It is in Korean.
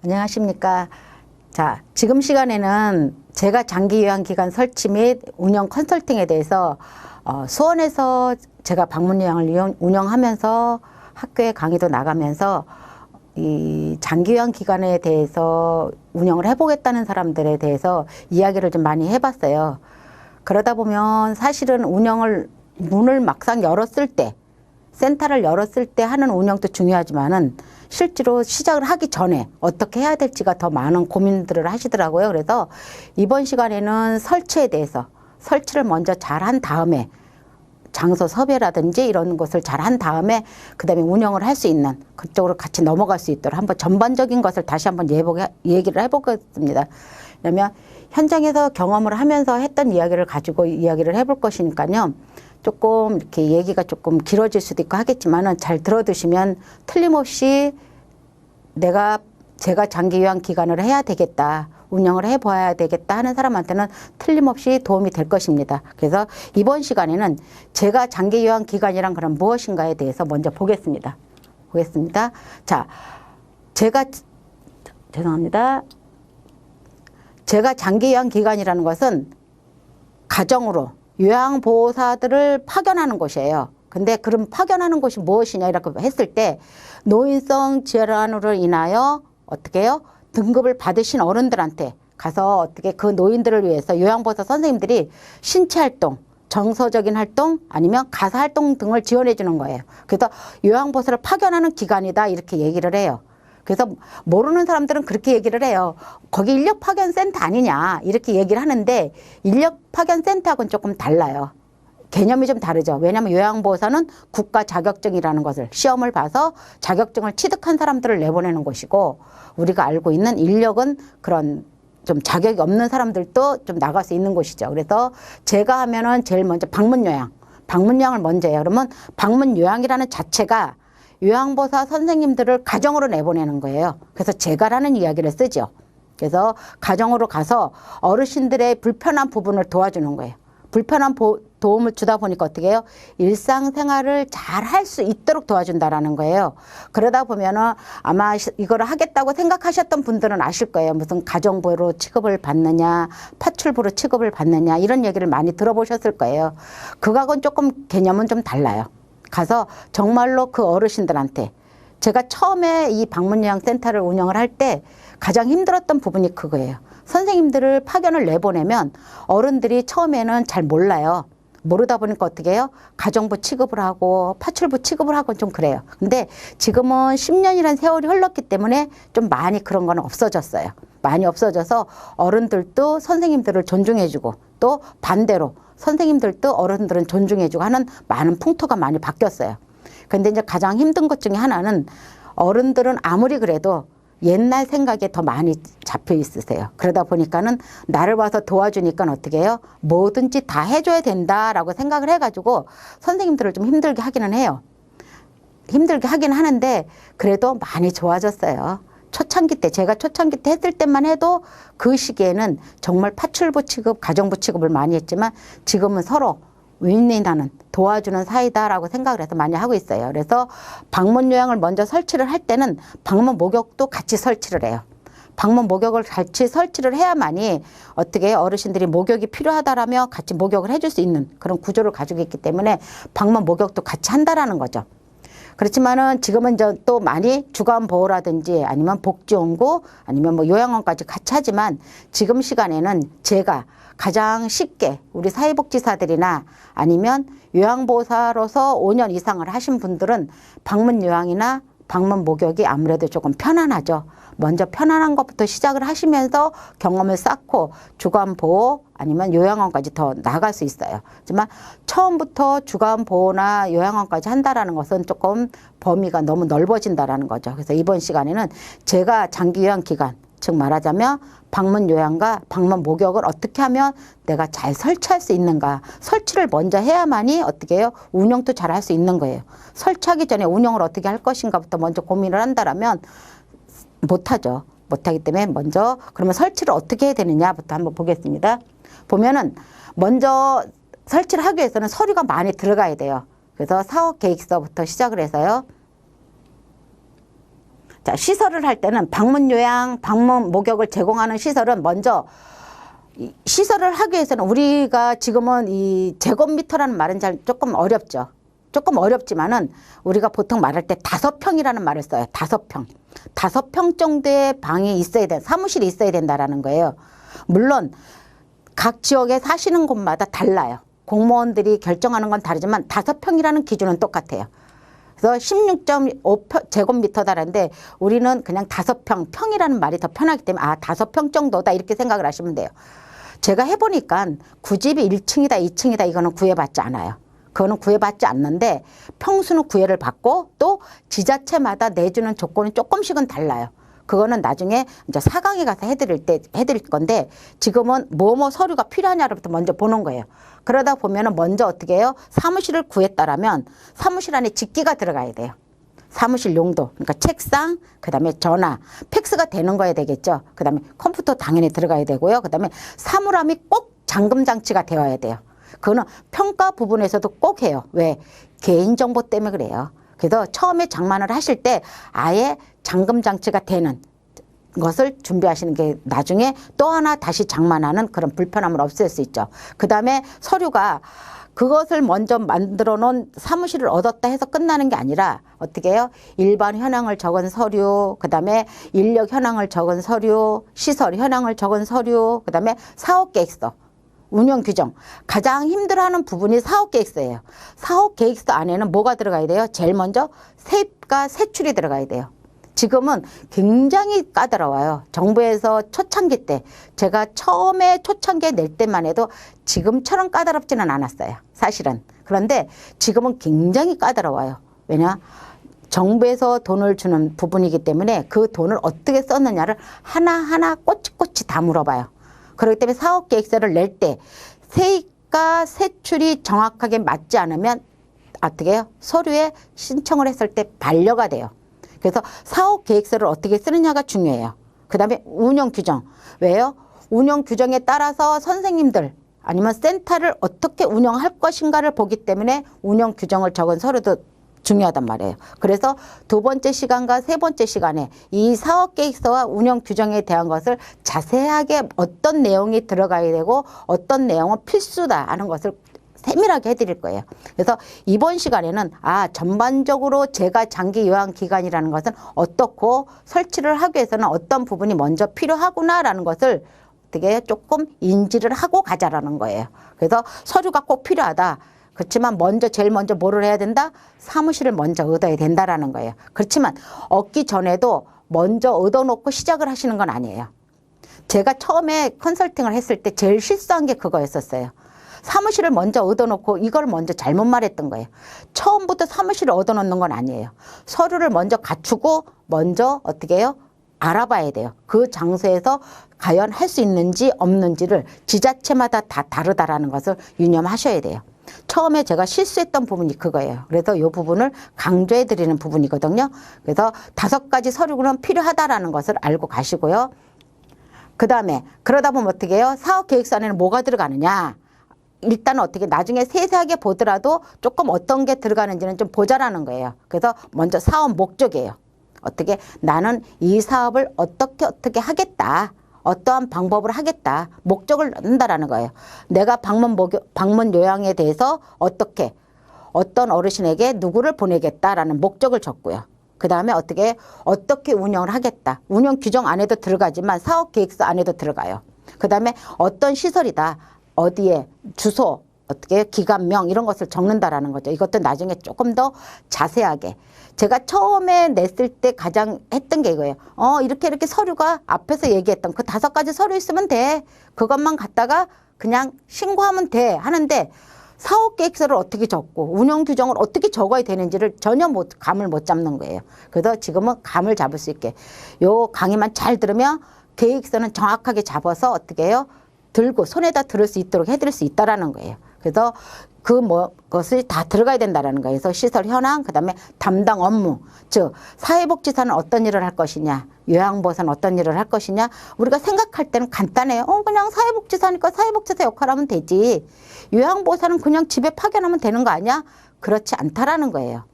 안녕하십니까. 자, 지금 시간에는 제가 장기요양기관 설치 및 운영 컨설팅에 대해서 수원에서 제가 방문요양을 운영하면서 학교에 강의도 나가면서 이 장기요양기관에 대해서 운영을 해보겠다는 사람들에 대해서 이야기를 좀 많이 해봤어요. 그러다 보면 사실은 문을 막상 열었을 때, 센터를 열었을 때 하는 운영도 중요하지만은 실제로 시작을 하기 전에 어떻게 해야 될지가 더 많은 고민들을 하시더라고요. 그래서 이번 시간에는 설치에 대해서 설치를 먼저 잘 한 다음에 장소 섭외라든지 이런 것을 잘 한 다음에 그다음에 운영을 할 수 있는 그쪽으로 같이 넘어갈 수 있도록 한번 전반적인 것을 다시 한번 얘기를 해보겠습니다. 왜냐하면 현장에서 경험을 하면서 했던 이야기를 가지고 이야기를 해볼 것이니까요. 조금 이렇게 얘기가 조금 길어질 수도 있고 하겠지만은 잘 들어두시면 틀림없이 제가 장기요양기관을 해야 되겠다, 운영을 해봐야 되겠다 하는 사람한테는 틀림없이 도움이 될 것입니다. 그래서 이번 시간에는 제가 장기요양기관이란 그럼 무엇인가에 대해서 먼저 보겠습니다. 자, 죄송합니다. 제가 장기요양기관이라는 것은 가정으로 요양보호사들을 파견하는 곳이에요. 근데 그럼 파견하는 곳이 무엇이냐 이렇게 했을 때 노인성 질환으로 인하여 어떻게 해요? 등급을 받으신 어른들한테 가서 어떻게 그 노인들을 위해서 요양보호사 선생님들이 신체활동, 정서적인 활동 아니면 가사활동 등을 지원해 주는 거예요. 그래서 요양보호사를 파견하는 기관이다 이렇게 얘기를 해요. 그래서 모르는 사람들은 그렇게 얘기를 해요. 거기 인력파견센터 아니냐 이렇게 얘기를 하는데 인력파견센터하고는 조금 달라요. 개념이 좀 다르죠. 왜냐하면 요양보호사는 국가 자격증이라는 것을 시험을 봐서 자격증을 취득한 사람들을 내보내는 것이고 우리가 알고 있는 인력은 그런 좀 자격이 없는 사람들도 좀 나갈 수 있는 곳이죠. 그래서 제가 하면은 제일 먼저 방문요양을 먼저 해요. 그러면 방문요양이라는 자체가 요양보호사 선생님들을 가정으로 내보내는 거예요. 그래서 제가라는 이야기를 쓰죠. 그래서 가정으로 가서 어르신들의 불편한 부분을 도와주는 거예요. 불편한 도움을 주다 보니까 어떻게 해요? 일상생활을 잘 할 수 있도록 도와준다라는 거예요. 그러다 보면은 아마 이거를 하겠다고 생각하셨던 분들은 아실 거예요. 무슨 가정부로 취급을 받느냐, 파출부로 취급을 받느냐 이런 얘기를 많이 들어보셨을 거예요. 그거하고는 조금 개념은 좀 달라요. 가서 정말로 그 어르신들한테 제가 처음에 이 방문요양센터를 운영을 할 때 가장 힘들었던 부분이 그거예요. 선생님들을 파견을 내보내면 어른들이 처음에는 잘 몰라요. 모르다 보니까 어떻게 해요? 가정부 취급을 하고 파출부 취급을 하고 좀 그래요. 근데 지금은 10년이라는 세월이 흘렀기 때문에 좀 많이 그런 건 없어졌어요. 많이 없어져서 어른들도 선생님들을 존중해주고 또 반대로 선생님들도 어른들은 존중해주고 하는 많은 풍토가 많이 바뀌었어요. 근데 이제 가장 힘든 것 중에 하나는 어른들은 아무리 그래도 옛날 생각에 더 많이 잡혀 있으세요. 그러다 보니까는 나를 와서 도와주니까 어떻게 해요? 뭐든지 다 해줘야 된다라고 생각을 해가지고 선생님들을 좀 힘들게 하기는 해요. 힘들게 하긴 하는데 그래도 많이 좋아졌어요. 초창기 때, 제가 초창기 때 했을 때만 해도 그 시기에는 정말 파출부 취급, 가정부 취급을 많이 했지만 지금은 서로 윈윈하는 도와주는 사이다라고 생각을 해서 많이 하고 있어요. 그래서 방문요양을 먼저 설치를 할 때는 방문 목욕도 같이 설치를 해요. 방문 목욕을 같이 설치를 해야만이 어떻게 어르신들이 목욕이 필요하다라며 같이 목욕을 해줄 수 있는 그런 구조를 가지고 있기 때문에 방문 목욕도 같이 한다라는 거죠. 그렇지만은 지금은 또 많이 주간보호라든지 아니면 복지원고 아니면 뭐 요양원까지 같이 하지만 지금 시간에는 제가 가장 쉽게 우리 사회복지사들이나 아니면 요양보호사로서 5년 이상을 하신 분들은 방문요양이나 방문목욕이 아무래도 조금 편안하죠. 먼저 편안한 것부터 시작을 하시면서 경험을 쌓고 주간보호 아니면 요양원까지 더 나갈 수 있어요. 하지만 처음부터 주간보호나 요양원까지 한다라는 것은 조금 범위가 너무 넓어진다라는 거죠. 그래서 이번 시간에는 제가 장기요양기관 즉 말하자면 방문요양과 방문목욕을 어떻게 하면 내가 잘 설치할 수 있는가. 설치를 먼저 해야만이 어떻게 해요? 운영도 잘 할 수 있는 거예요. 설치하기 전에 운영을 어떻게 할 것인가부터 먼저 고민을 한다라면 못하죠. 못하기 때문에 먼저 그러면 설치를 어떻게 해야 되느냐부터 한번 보겠습니다. 보면은 먼저 설치를 하기 위해서는 서류가 많이 들어가야 돼요. 그래서 사업계획서부터 시작을 해서요. 자, 시설을 할 때는 방문 요양, 방문 목욕을 제공하는 시설은 먼저 시설을 하기 위해서는 우리가 지금은 이 제곱미터라는 말은 잘 조금 어렵죠. 조금 어렵지만은 우리가 보통 말할 때 5평이라는 말을 써요. 5평. 5평 정도의 방이 있어야 돼. 사무실이 있어야 된다라는 거예요. 물론 각 지역에 사시는 곳마다 달라요. 공무원들이 결정하는 건 다르지만 5평이라는 기준은 똑같아요. 그래서 16.5 제곱미터다라는데 우리는 그냥 5평, 평이라는 말이 더 편하기 때문에 5평 정도다 이렇게 생각을 하시면 돼요. 제가 해보니까 구집이 1층이다, 2층이다 이거는 구애받지 않아요. 그거는 구애받지 않는데 평수는 구애를 받고 또 지자체마다 내주는 조건이 조금씩은 달라요. 그거는 나중에 이제 4강에 가서 해드릴 건데 지금은 뭐뭐 서류가 필요하냐부터 먼저 보는 거예요. 그러다 보면은 먼저 어떻게 해요? 사무실을 구했다라면 사무실 안에 직기가 들어가야 돼요. 사무실 용도, 그러니까 책상, 그 다음에 전화, 팩스가 되는 거야 되겠죠. 그 다음에 컴퓨터 당연히 들어가야 되고요. 그 다음에 사물함이 꼭 잠금 장치가 되어야 돼요. 그거는 평가 부분에서도 꼭 해요. 왜? 개인정보 때문에 그래요. 그래서 처음에 장만을 하실 때 아예 잠금 장치가 되는 것을 준비하시는 게 나중에 또 하나 다시 장만하는 그런 불편함을 없앨 수 있죠. 그 다음에 서류가 그것을 먼저 만들어 놓은 사무실을 얻었다 해서 끝나는 게 아니라 어떻게 해요? 일반 현황을 적은 서류, 그 다음에 인력 현황을 적은 서류, 시설 현황을 적은 서류, 그 다음에 사업계획서, 운영규정. 가장 힘들어하는 부분이 사업계획서예요. 사업계획서 안에는 뭐가 들어가야 돼요? 제일 먼저 세입과 세출이 들어가야 돼요. 지금은 굉장히 까다로워요. 정부에서 초창기 때 제가 처음에 초창기에 낼 때만 해도 지금처럼 까다롭지는 않았어요. 사실은. 그런데 지금은 굉장히 까다로워요. 왜냐? 정부에서 돈을 주는 부분이기 때문에 그 돈을 어떻게 썼느냐를 하나하나 꼬치꼬치 다 물어봐요. 그렇기 때문에 사업계획서를 낼 때 세입과 세출이 정확하게 맞지 않으면 어떻게 해요? 서류에 신청을 했을 때 반려가 돼요. 그래서 사업계획서를 어떻게 쓰느냐가 중요해요. 그 다음에 운영규정. 왜요? 운영규정에 따라서 선생님들 아니면 센터를 어떻게 운영할 것인가를 보기 때문에 운영규정을 적은 서류도 중요하단 말이에요. 그래서 2번째 시간과 3번째 시간에 이 사업계획서와 운영규정에 대한 것을 자세하게 어떤 내용이 들어가야 되고 어떤 내용은 필수다 하는 것을 세밀하게 해드릴 거예요. 그래서 이번 시간에는 전반적으로 제가 장기 요양 기간이라는 것은 어떻고 설치를 하기 위해서는 어떤 부분이 먼저 필요하구나라는 것을 어떻게 조금 인지를 하고 가자라는 거예요. 그래서 서류가 꼭 필요하다. 그렇지만 제일 먼저 뭐를 해야 된다? 사무실을 먼저 얻어야 된다라는 거예요. 그렇지만 얻기 전에도 먼저 얻어놓고 시작을 하시는 건 아니에요. 제가 처음에 컨설팅을 했을 때 제일 실수한 게 그거였었어요. 사무실을 먼저 얻어놓고 이걸 먼저 잘못 말했던 거예요. 처음부터 사무실을 얻어놓는 건 아니에요. 서류를 먼저 갖추고 먼저 어떻게 해요? 알아봐야 돼요. 그 장소에서 과연 할 수 있는지 없는지를 지자체마다 다 다르다라는 것을 유념하셔야 돼요. 처음에 제가 실수했던 부분이 그거예요. 그래서 이 부분을 강조해 드리는 부분이거든요. 그래서 5가지 서류는 필요하다라는 것을 알고 가시고요. 그 다음에 그러다 보면 어떻게 해요? 사업계획서 안에는 뭐가 들어가느냐? 일단 어떻게 나중에 세세하게 보더라도 조금 어떤 게 들어가는지는 좀 보자라는 거예요. 그래서 먼저 사업 목적이에요. 어떻게 나는 이 사업을 어떻게 하겠다. 어떠한 방법을 하겠다. 목적을 넣는다라는 거예요. 내가 방문 요양에 대해서 어떤 어르신에게 누구를 보내겠다라는 목적을 적고요. 그 다음에 어떻게 운영을 하겠다. 운영 규정 안에도 들어가지만 사업계획서 안에도 들어가요. 그 다음에 어떤 시설이다. 어디에 주소 기관명 이런 것을 적는다라는 거죠. 이것도 나중에 조금 더 자세하게 제가 처음에 냈을 때 가장 했던 게 이거예요. 이렇게 서류가 앞에서 얘기했던 그 5가지 서류 있으면 돼. 그것만 갖다가 그냥 신고하면 돼 하는데 사업계획서를 어떻게 적고 운영규정을 어떻게 적어야 되는지를 전혀 감을 못 잡는 거예요. 그래서 지금은 감을 잡을 수 있게 요 강의만 잘 들으면 계획서는 정확하게 잡아서 어떻게 해요? 들고 손에다 들을 수 있도록 해드릴 수 있다라는 거예요. 그래서 것이 다 들어가야 된다라는 거예요. 그래서 시설 현황, 그 다음에 담당 업무, 즉 사회복지사는 어떤 일을 할 것이냐, 요양보호사는 어떤 일을 할 것이냐. 우리가 생각할 때는 간단해요. 그냥 사회복지사니까 사회복지사 역할하면 되지. 요양보호사는 그냥 집에 파견하면 되는 거 아니야? 그렇지 않다라는 거예요.